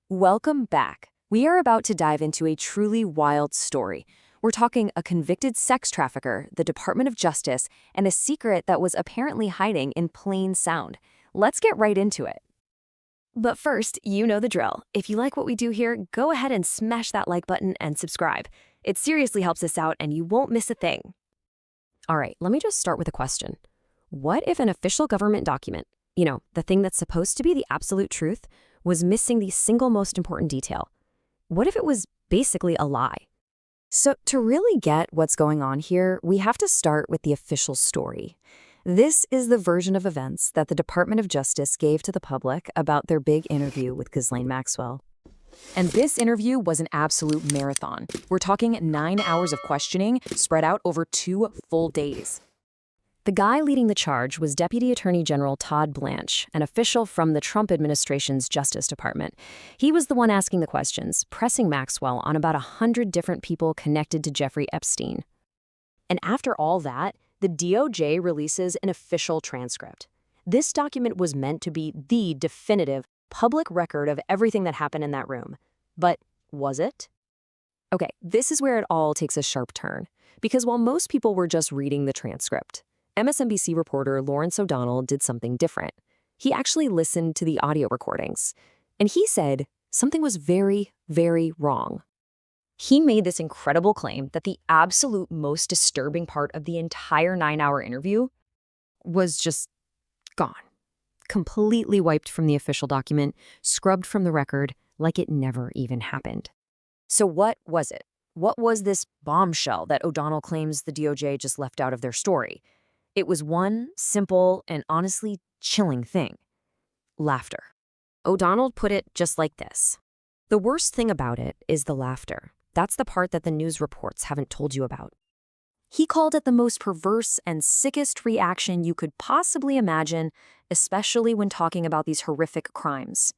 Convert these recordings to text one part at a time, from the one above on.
Welcome back. We are about to dive into a truly wild story. We're talking a convicted sex trafficker, the Department of Justice, and a secret that was apparently hiding in plain sound. Let's get right into it. But first, you know the drill. If you like what we do here, go ahead and smash that like button and subscribe. It seriously helps us out and you won't miss a thing. All right, let me just start with a question. What if an official government document, the thing that's supposed to be the absolute truth, was missing the single most important detail? What if it was basically a lie? So to really get what's going on here, we have to start with the official story. This is the version of events that the Department of Justice gave to the public about their big interview with Ghislaine Maxwell. And this interview was an absolute marathon. We're talking 9 hours of questioning spread out over 2 full days. The guy leading the charge was Deputy Attorney General Todd Blanche, an official from the Trump administration's Justice Department. He was the one asking the questions, pressing Maxwell on about 100 different people connected to Jeffrey Epstein. And after all that, the DOJ releases an official transcript. This document was meant to be the definitive public record of everything that happened in that room. But was it? Okay, this is where it all takes a sharp turn. Because while most people were just reading the transcript, MSNBC reporter Lawrence O'Donnell did something different. He actually listened to the audio recordings, and he said something was very, very wrong. He made this incredible claim that the absolute most disturbing part of the entire 9-hour interview was just gone. Completely wiped from the official document, scrubbed from the record like it never even happened. So what was it? What was this bombshell that O'Donnell claims the DOJ just left out of their story? It was one simple and honestly chilling thing: laughter. O'Donnell put it just like this. The worst thing about it is the laughter. That's the part that the news reports haven't told you about. He called it the most perverse and sickest reaction you could possibly imagine, especially when talking about these horrific crimes.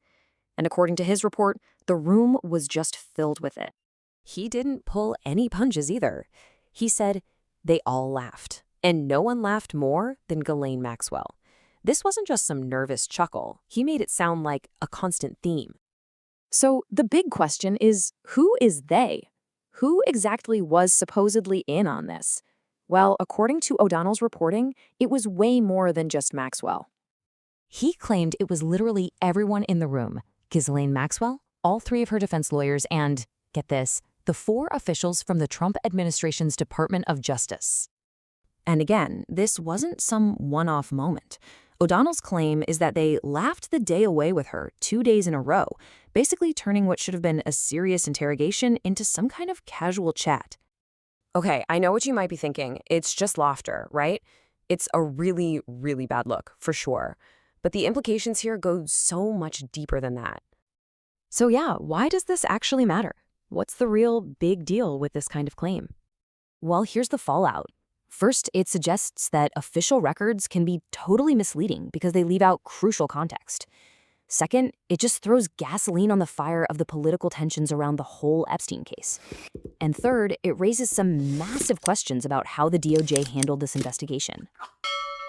And according to his report, the room was just filled with it. He didn't pull any punches either. He said they all laughed. And no one laughed more than Ghislaine Maxwell. This wasn't just some nervous chuckle. He made it sound like a constant theme. So the big question is, who is they? Who exactly was supposedly in on this? Well, according to O'Donnell's reporting, it was way more than just Maxwell. He claimed it was literally everyone in the room: Ghislaine Maxwell, all 3 of her defense lawyers, and, get this, the 4 officials from the Trump administration's Department of Justice. And again, this wasn't some one-off moment. O'Donnell's claim is that they laughed the day away with her 2 days in a row, basically turning what should have been a serious interrogation into some kind of casual chat. Okay, I know what you might be thinking. It's just laughter, right? It's a really, really bad look, for sure. But the implications here go so much deeper than that. So yeah, why does this actually matter? What's the real big deal with this kind of claim? Well, here's the fallout. First, it suggests that official records can be totally misleading because they leave out crucial context. Second, it just throws gasoline on the fire of the political tensions around the whole Epstein case. And third, it raises some massive questions about how the DOJ handled this investigation.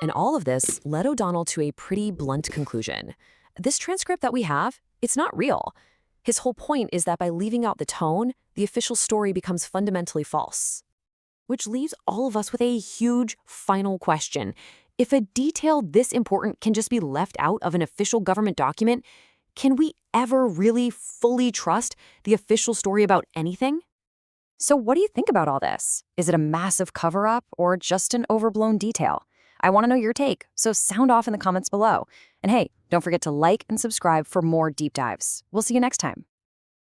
And all of this led O'Donnell to a pretty blunt conclusion. This transcript that we have, it's not real. His whole point is that by leaving out the tone, the official story becomes fundamentally false. Which leaves all of us with a huge final question. If a detail this important can just be left out of an official government document, can we ever really fully trust the official story about anything? So what do you think about all this? Is it a massive cover-up or just an overblown detail? I want to know your take, so sound off in the comments below. And hey, don't forget to like and subscribe for more deep dives. We'll see you next time.